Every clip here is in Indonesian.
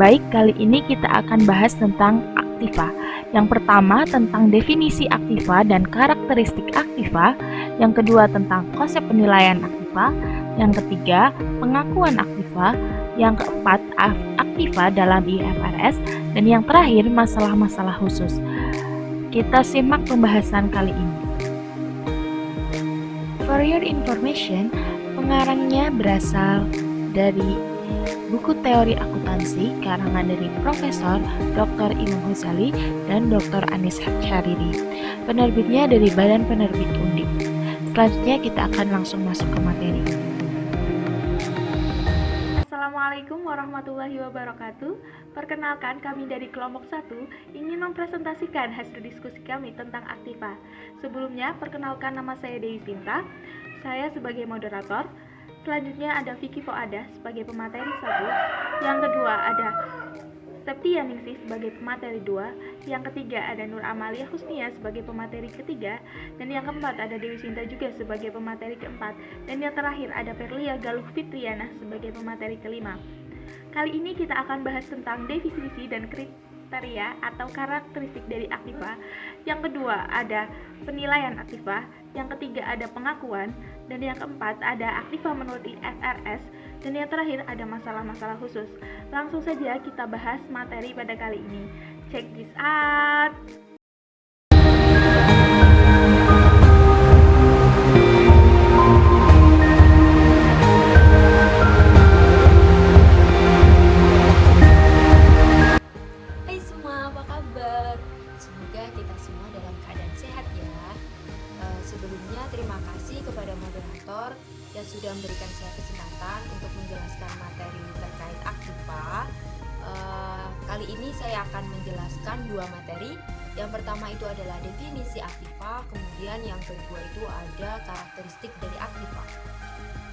Baik, kali ini kita akan bahas tentang aktiva. Yang pertama tentang definisi aktiva dan karakteristik aktiva. Yang kedua tentang konsep penilaian aktiva. Yang ketiga pengakuan aktiva. Yang keempat aktiva dalam IFRS. Dan yang terakhir masalah-masalah khusus. Kita simak pembahasan kali ini. For your information, pengarangnya berasal dari buku teori akuntansi karangan dari Profesor Dr. Imam Ghazali dan Dr. Anis Syariri. Penerbitnya dari Badan Penerbit Undip. Selanjutnya kita akan langsung masuk ke materi. Assalamualaikum warahmatullahi wabarakatuh. Perkenalkan, kami dari kelompok 1 ingin mempresentasikan hasil diskusi kami tentang aktiva. Sebelumnya, perkenalkan nama saya Dewi Sinta. Saya sebagai moderator. Selanjutnya ada Vicky Poada sebagai pemateri 1. Yang kedua ada Septia Ningsih sebagai pemateri 2. Yang ketiga ada Nur Amalia Husnia sebagai pemateri ketiga. Dan yang keempat ada Dewi Sinta juga sebagai pemateri keempat. Dan yang terakhir ada Perlia Galuh Fitriana sebagai pemateri kelima. Kali ini kita akan bahas tentang definisi dan kriteria atau karakteristik dari aktiva. Yang kedua ada penilaian aktiva. Yang ketiga ada pengakuan. Dan yang keempat ada aktiva menurut IFRS. Dan yang terakhir ada masalah-masalah khusus. Langsung saja kita bahas materi pada kali ini. Check this out. Hai semua, apa kabar? Semoga kita semua dalam keadaan sehat ya. Sebelumnya terima kasih kepada moderator yang sudah memberikan saya kesempatan untuk menjelaskan materi terkait aktiva. Kali ini saya akan menjelaskan dua materi. Yang pertama itu adalah definisi aktiva, kemudian yang kedua itu ada karakteristik dari aktiva.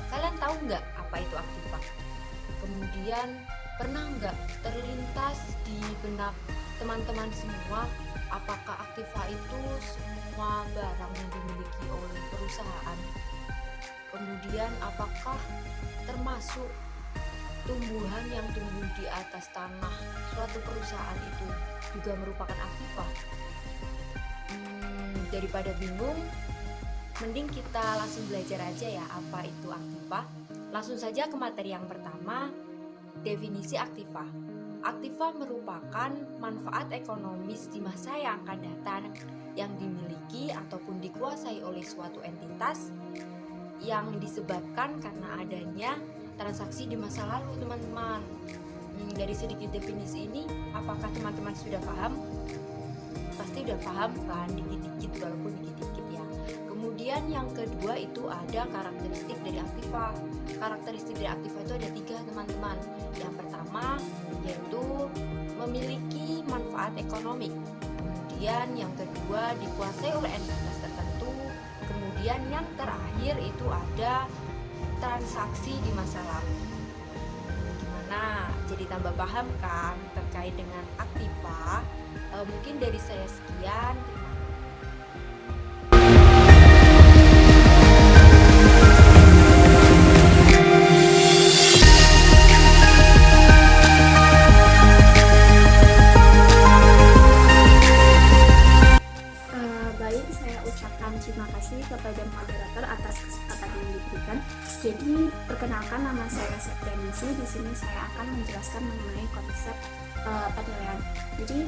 Kalian tahu nggak apa itu aktiva? Kemudian pernah nggak terlintas di benak teman-teman semua, apakah aktiva itu semua barang yang dimiliki oleh perusahaan? Kemudian apakah termasuk tumbuhan yang tumbuh di atas tanah suatu perusahaan itu juga merupakan aktiva? Daripada bingung, mending kita langsung belajar aja ya apa itu aktiva. Langsung saja ke materi yang pertama, definisi aktiva. Aktiva merupakan manfaat ekonomis di masa yang akan datang yang dimiliki ataupun dikuasai oleh suatu entitas yang disebabkan karena adanya transaksi di masa lalu, teman-teman. Dari sedikit definisi ini, apakah teman-teman sudah paham? Pasti udah paham kan, dikit-dikit walaupun dikit-dikit ya. Kemudian yang kedua itu ada karakteristik dari aktiva. Karakteristik dari aktiva itu ada 3, teman-teman. Yang pertama yaitu memiliki manfaat ekonomi. Kemudian yang kedua dikuasai oleh entitas tertentu. Kemudian yang terakhir itu ada transaksi di masa lalu. Gimana? Jadi tambah paham kan terkait dengan aktiva? Mungkin dari saya sekian. Baik, saya ucapkan terima kasih kepada moderator atas kesempatan yang diberikan. Jadi, perkenalkan nama saya Septia Ningsih. Di sini saya akan menjelaskan mengenai konsep penilaian. Jadi,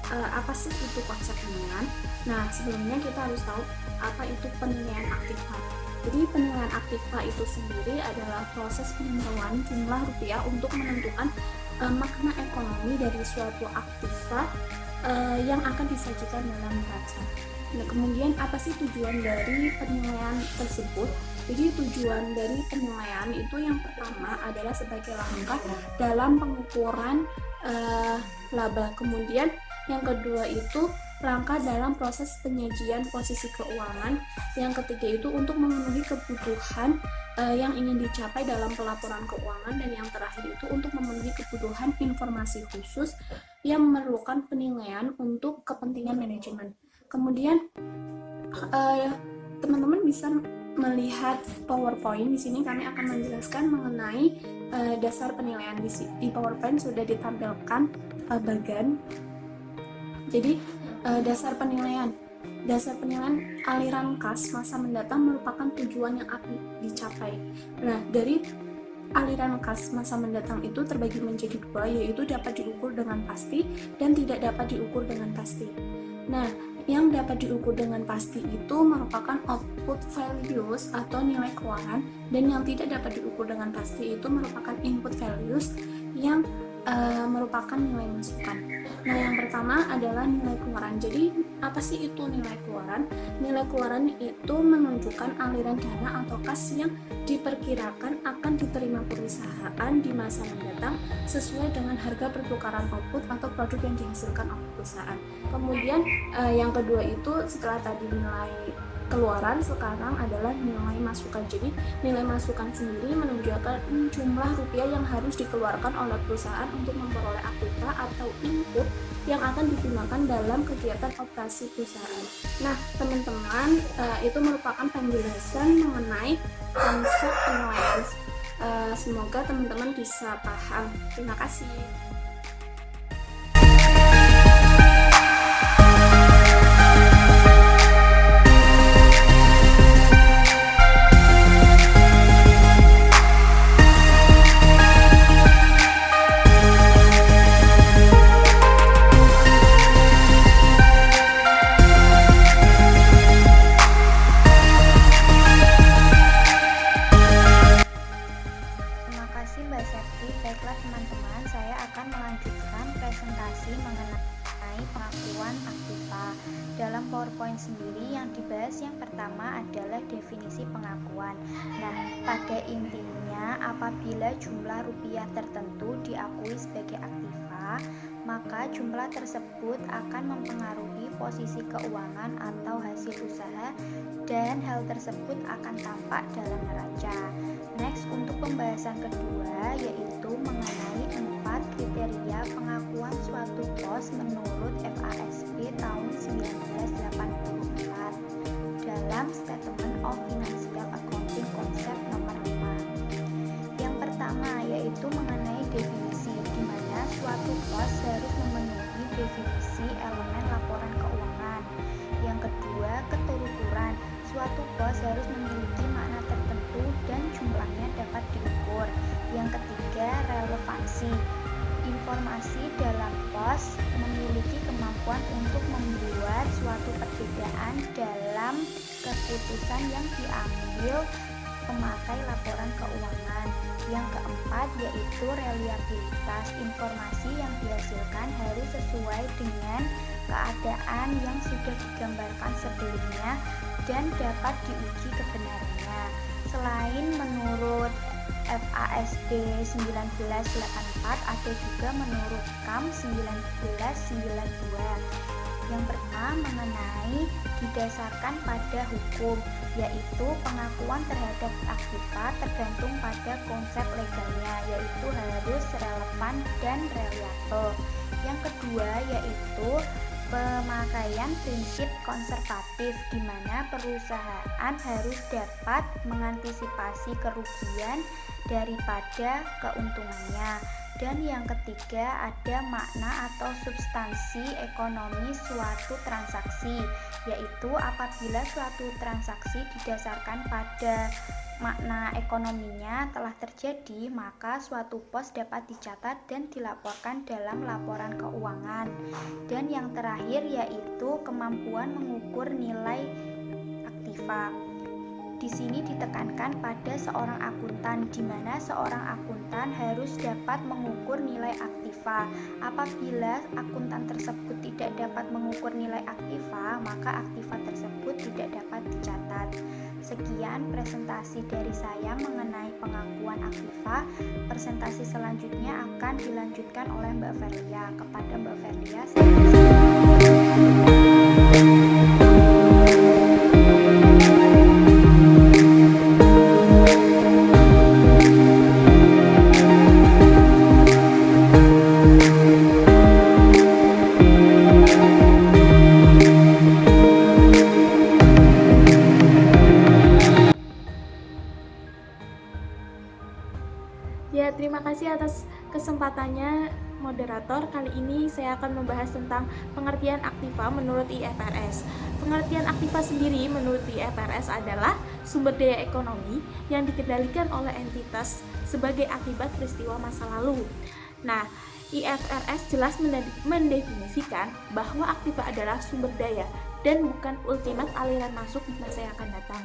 apa sih itu konsep penilaian? Nah, sebelumnya kita harus tahu apa itu penilaian aktiva. Jadi, penilaian aktiva itu sendiri adalah proses penentuan jumlah rupiah untuk menentukan makna ekonomi dari suatu aktiva yang akan disajikan dalam neraca. Nah, kemudian apa sih tujuan dari penilaian tersebut? Jadi tujuan dari penilaian itu yang pertama adalah sebagai langkah dalam pengukuran laba. Kemudian yang kedua itu langkah dalam proses penyajian posisi keuangan. Yang ketiga itu untuk memenuhi kebutuhan yang ingin dicapai dalam pelaporan keuangan. Dan yang terakhir itu untuk memenuhi kebutuhan informasi khusus yang memerlukan penilaian untuk kepentingan manajemen. Kemudian teman-teman bisa melihat PowerPoint. Di sini kami akan menjelaskan mengenai dasar penilaian di PowerPoint sudah ditampilkan bagan. Jadi dasar penilaian aliran kas masa mendatang merupakan tujuan yang akan dicapai. Nah, dari aliran kas masa mendatang itu terbagi menjadi dua, yaitu dapat diukur dengan pasti dan tidak dapat diukur dengan pasti. Nah, yang dapat diukur dengan pasti itu merupakan output values atau nilai keluaran, dan yang tidak dapat diukur dengan pasti itu merupakan input values yang merupakan nilai masukan. Nah, yang pertama adalah nilai keluaran. Jadi, apa sih itu nilai keluaran? Nilai keluaran itu menunjukkan aliran dana atau kas yang diperkirakan akan diterima perusahaan di masa mendatang sesuai dengan harga pertukaran output atau produk yang dihasilkan oleh perusahaan. Kemudian yang kedua itu setelah tadi nilai keluaran, sekarang adalah nilai masukan. Jadi nilai masukan sendiri menunjukkan jumlah rupiah yang harus dikeluarkan oleh perusahaan untuk memperoleh aktiva atau input yang akan digunakan dalam kegiatan operasi perusahaan. Nah, teman-teman, itu merupakan penjelasan mengenai konsep penilaian. Semoga teman-teman bisa paham. Terima kasih. Mbak Septi. Baiklah teman-teman, saya akan melanjutkan presentasi mengenai pengakuan aktiva. Dalam PowerPoint sendiri yang dibahas yang pertama adalah definisi pengakuan. Nah, pada intinya apabila jumlah rupiah tertentu diakui sebagai aktiva, maka jumlah tersebut akan mempengaruhi posisi keuangan atau hasil usaha, dan hal tersebut akan tampak dalam neraca. Next, untuk pembahasan kedua yaitu mengenai 4 kriteria pengakuan suatu pos menurut FASB tahun 1984 dalam Statement of Financial Accounting konsep nomor 5. Yang pertama yaitu mengenai definisi, di mana suatu pos harus memenuhi definisi elemen laporan keuangan. Yang kedua, keterukuran. Suatu pos harus memiliki makna tertentu dan jumlahnya dapat diukur. Yang ketiga, relevansi. Informasi dalam pos memiliki kemampuan untuk membuat suatu perbedaan dalam keputusan yang diambil pemakai laporan keuangan. Yang keempat yaitu reliabilitas. Informasi yang dihasilkan harus sesuai dengan keadaan yang sudah digambarkan sebelumnya dan dapat diuji kebenarannya. Selain menurut FASB 1984, ada juga menurut KAM 1992. Yang pertama mengenai didasarkan pada hukum, yaitu pengakuan terhadap aktiva tergantung pada konsep legalnya, yaitu harus relevan dan reliable. Yang kedua yaitu pemakaian prinsip konservatif, di mana perusahaan harus dapat mengantisipasi kerugian daripada keuntungannya. Dan yang ketiga ada makna atau substansi ekonomi suatu transaksi, yaitu apabila suatu transaksi didasarkan pada makna ekonominya telah terjadi, maka suatu pos dapat dicatat dan dilaporkan dalam laporan keuangan. Dan yang terakhir yaitu kemampuan mengukur nilai aktiva. Di sini ditekankan pada seorang akuntan, di mana seorang akuntan harus dapat mengukur nilai aktiva. Apabila akuntan tersebut tidak dapat mengukur nilai aktiva, maka aktiva tersebut tidak dapat dicatat. Sekian presentasi dari saya mengenai pengakuan aktiva. Presentasi selanjutnya akan dilanjutkan oleh Mbak Verlia. Kepada Mbak Verlia, bertanya moderator, kali ini saya akan membahas tentang pengertian aktiva menurut IFRS. Pengertian aktiva sendiri menurut IFRS adalah sumber daya ekonomi yang dikendalikan oleh entitas sebagai akibat peristiwa masa lalu. Nah, IFRS jelas mendefinisikan bahwa aktiva adalah sumber daya dan bukan ultimate aliran masuk di masa yang akan datang.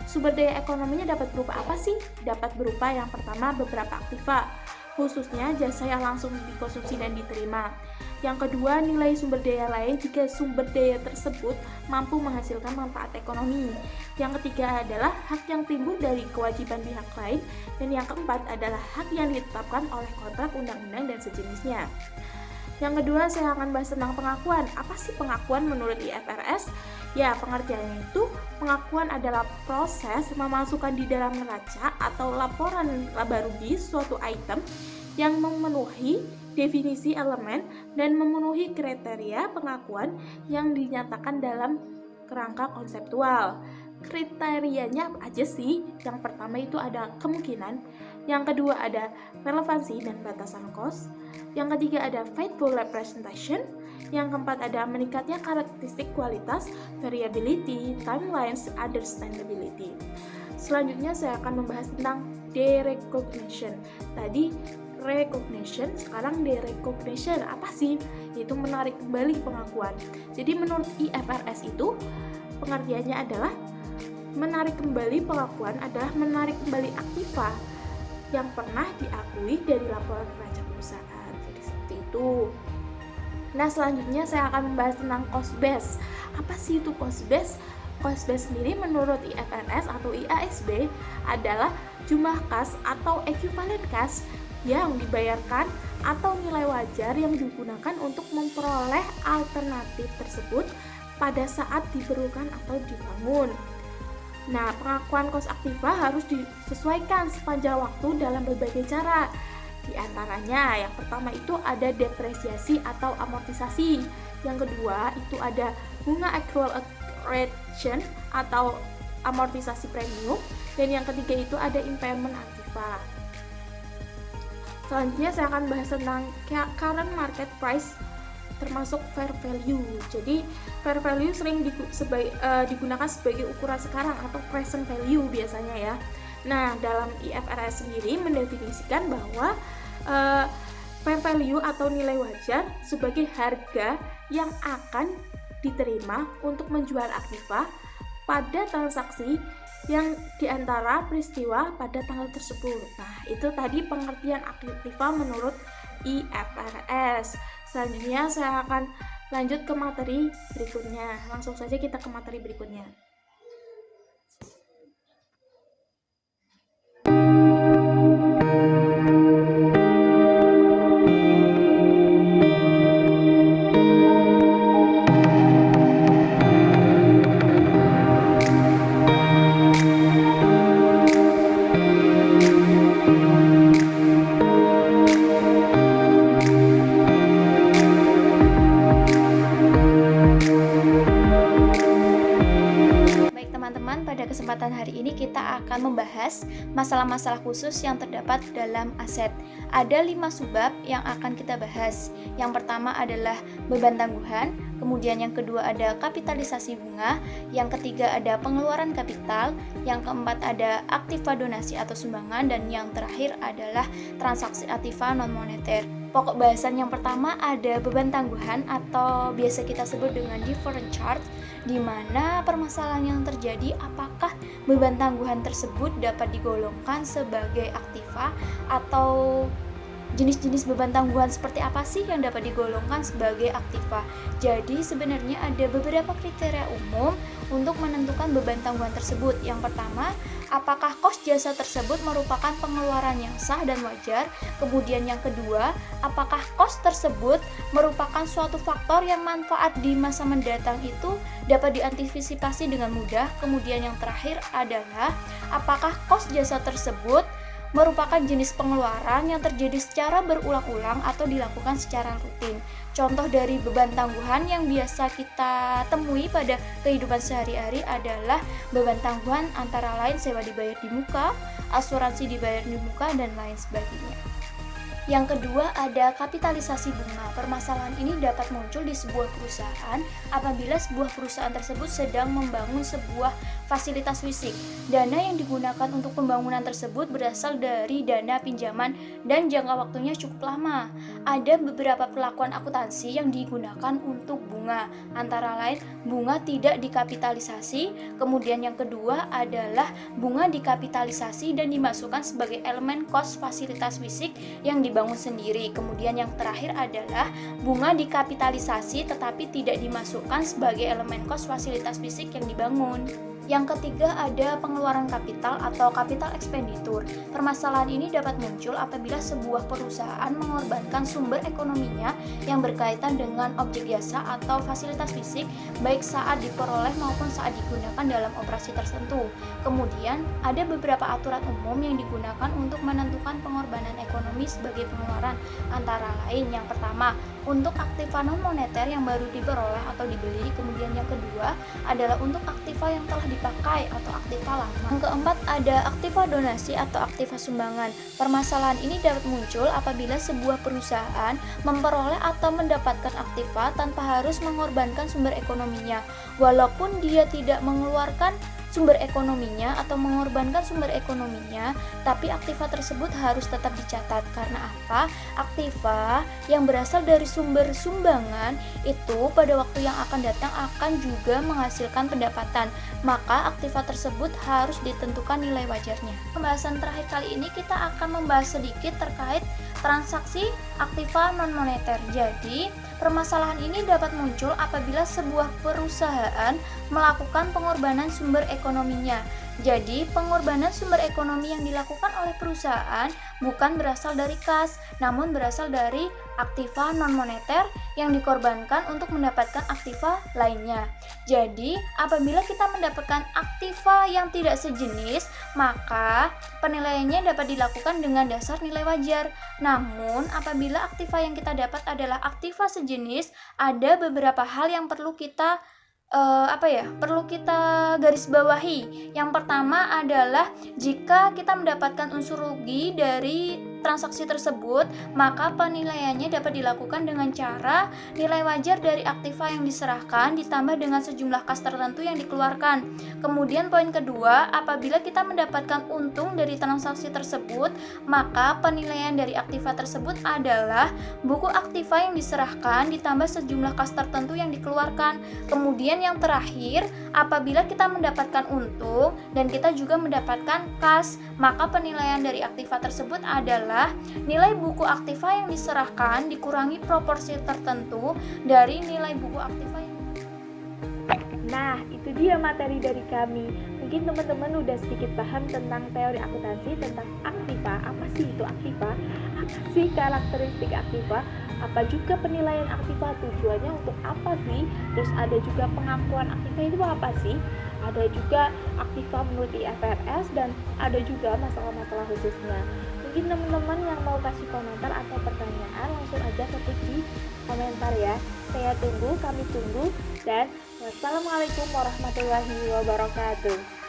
Sumber daya ekonominya dapat berupa apa sih? Dapat berupa yang pertama beberapa aktiva, khususnya jasa yang langsung dikonsumsi dan diterima. Yang kedua, nilai sumber daya lain jika sumber daya tersebut mampu menghasilkan manfaat ekonomi. Yang ketiga adalah hak yang timbul dari kewajiban pihak lain. Dan yang keempat adalah hak yang ditetapkan oleh kontrak, undang-undang, dan sejenisnya. Yang kedua, saya akan bahas tentang pengakuan. Apa sih pengakuan menurut IFRS? Ya, pengertiannya itu pengakuan adalah proses memasukkan di dalam neraca atau laporan laba rugi suatu item yang memenuhi definisi elemen dan memenuhi kriteria pengakuan yang dinyatakan dalam kerangka konseptual. Kriterianya apa aja sih? Yang pertama itu ada kemungkinan, yang kedua ada relevansi dan batasan cost, yang ketiga ada faithful representation, yang keempat ada meningkatnya karakteristik kualitas, variability, timelines, understandability. Selanjutnya saya akan membahas tentang derecognition. Tadi recognition, sekarang derecognition. Apa sih? Yaitu menarik kembali pengakuan. Jadi menurut IFRS itu pengertiannya adalah menarik kembali pengakuan adalah menarik kembali aktiva yang pernah diakui dari laporan neraca perusahaan. Jadi seperti itu. Nah, selanjutnya saya akan membahas tentang cost base. Apa sih itu cost base? Cost base sendiri menurut IFRS atau IASB adalah jumlah kas atau equivalent kas yang dibayarkan atau nilai wajar yang digunakan untuk memperoleh alternatif tersebut pada saat diperlukan atau dibangun. Nah, pengakuan kos aktiva harus disesuaikan sepanjang waktu dalam berbagai cara. Di antaranya, yang pertama itu ada depresiasi atau amortisasi. Yang kedua itu ada bunga accrual accretion atau amortisasi premium. Dan yang ketiga itu ada impairment aktiva. Selanjutnya saya akan bahas tentang current market price termasuk fair value. Jadi fair value sering digunakan sebagai ukuran sekarang atau present value biasanya ya. Nah, dalam IFRS sendiri mendefinisikan bahwa fair value atau nilai wajar sebagai harga yang akan diterima untuk menjual aktiva pada transaksi yang diantara peristiwa pada tanggal tersebut. Nah, itu tadi pengertian aktiva menurut IFRS. Selanjutnya saya akan lanjut ke materi berikutnya. Langsung saja kita ke materi berikutnya. Kesempatan hari ini kita akan membahas masalah-masalah khusus yang terdapat dalam aset. Ada 5 subbab yang akan kita bahas. Yang pertama adalah beban tangguhan, kemudian yang kedua ada kapitalisasi bunga, yang ketiga ada pengeluaran kapital, yang keempat ada aktiva donasi atau sumbangan, dan yang terakhir adalah transaksi aktiva non-moneter. Pokok bahasan yang pertama ada beban tangguhan atau biasa kita sebut dengan different charge, di mana permasalahan yang terjadi apakah beban tangguhan tersebut dapat digolongkan sebagai aktiva atau jenis-jenis beban tangguhan seperti apa sih yang dapat digolongkan sebagai aktiva. Jadi sebenarnya ada beberapa kriteria umum untuk menentukan beban tangguhan tersebut. Yang pertama, apakah kos jasa tersebut merupakan pengeluaran yang sah dan wajar. Kemudian yang kedua, apakah kos tersebut merupakan suatu faktor yang manfaat di masa mendatang itu dapat diantisipasi dengan mudah. Kemudian yang terakhir adalah apakah kos jasa tersebut merupakan jenis pengeluaran yang terjadi secara berulang-ulang atau dilakukan secara rutin. Contoh dari beban tangguhan yang biasa kita temui pada kehidupan sehari-hari adalah beban tangguhan antara lain sewa dibayar di muka, asuransi dibayar di muka, dan lain sebagainya. Yang kedua ada kapitalisasi bunga. Permasalahan ini dapat muncul di sebuah perusahaan apabila sebuah perusahaan tersebut sedang membangun sebuah fasilitas fisik. Dana yang digunakan untuk pembangunan tersebut berasal dari dana pinjaman dan jangka waktunya cukup lama. Ada beberapa perlakuan akuntansi yang digunakan untuk bunga, antara lain bunga tidak dikapitalisasi. Kemudian yang kedua adalah bunga dikapitalisasi dan dimasukkan sebagai elemen kos fasilitas fisik yang dibangun sendiri. Kemudian yang terakhir adalah bunga dikapitalisasi tetapi tidak dimasukkan sebagai elemen kos fasilitas fisik yang dibangun. Yang ketiga ada pengeluaran kapital atau capital expenditure. Permasalahan ini dapat muncul apabila sebuah perusahaan mengorbankan sumber ekonominya yang berkaitan dengan objek jasa atau fasilitas fisik baik saat diperoleh maupun saat digunakan dalam operasi tertentu. Kemudian ada beberapa aturan umum yang digunakan untuk menentukan pengorbanan ekonomi sebagai pengeluaran, antara lain yang pertama untuk aktiva non moneter yang baru diperoleh atau dibeli. Kemudian yang kedua adalah untuk aktiva yang telah dipakai atau aktiva lama. Yang keempat ada aktiva donasi atau aktiva sumbangan. Permasalahan ini dapat muncul apabila sebuah perusahaan memperoleh atau mendapatkan aktiva tanpa harus mengorbankan sumber ekonominya. Walaupun dia tidak mengeluarkan sumber ekonominya atau mengorbankan sumber ekonominya, tapi aktiva tersebut harus tetap dicatat. Karena apa? Aktiva yang berasal dari sumber sumbangan itu pada waktu yang akan datang akan juga menghasilkan pendapatan, maka aktiva tersebut harus ditentukan nilai wajarnya. Pembahasan terakhir kali ini kita akan membahas sedikit terkait transaksi aktiva non moneter. Jadi, permasalahan ini dapat muncul apabila sebuah perusahaan melakukan pengorbanan sumber ekonominya. Jadi, pengorbanan sumber ekonomi yang dilakukan oleh perusahaan bukan berasal dari kas, namun berasal dari aktiva non moneter yang dikorbankan untuk mendapatkan aktiva lainnya. Jadi, apabila kita mendapatkan aktiva yang tidak sejenis, maka penilaiannya dapat dilakukan dengan dasar nilai wajar. Namun, apabila aktiva yang kita dapat adalah aktiva sejenis, ada beberapa hal yang perlu kita perlu kita garis bawahi. Yang pertama adalah jika kita mendapatkan unsur rugi dari transaksi tersebut, maka penilaiannya dapat dilakukan dengan cara nilai wajar dari aktiva yang diserahkan ditambah dengan sejumlah kas tertentu yang dikeluarkan. Kemudian poin kedua, apabila kita mendapatkan untung dari transaksi tersebut, maka penilaian dari aktiva tersebut adalah buku aktiva yang diserahkan ditambah sejumlah kas tertentu yang dikeluarkan. Kemudian yang terakhir, apabila kita mendapatkan untung dan kita juga mendapatkan kas, maka penilaian dari aktiva tersebut adalah nilai buku aktiva yang diserahkan dikurangi proporsi tertentu dari nilai buku aktiva yang... Nah, itu dia materi dari kami. Mungkin teman-teman udah sedikit paham tentang teori akuntansi, tentang aktiva. Apa sih itu aktiva? Apa sih karakteristik aktiva? Apa juga penilaian aktiva, tujuannya untuk apa sih? Terus ada juga pengakuan aktiva itu apa sih? Ada juga aktiva menurut IFRS dan ada juga masalah-masalah khususnya. Mungkin teman-teman yang mau kasih komentar atau pertanyaan langsung aja ketik di komentar ya. Saya tunggu, kami tunggu, dan wassalamualaikum warahmatullahi wabarakatuh.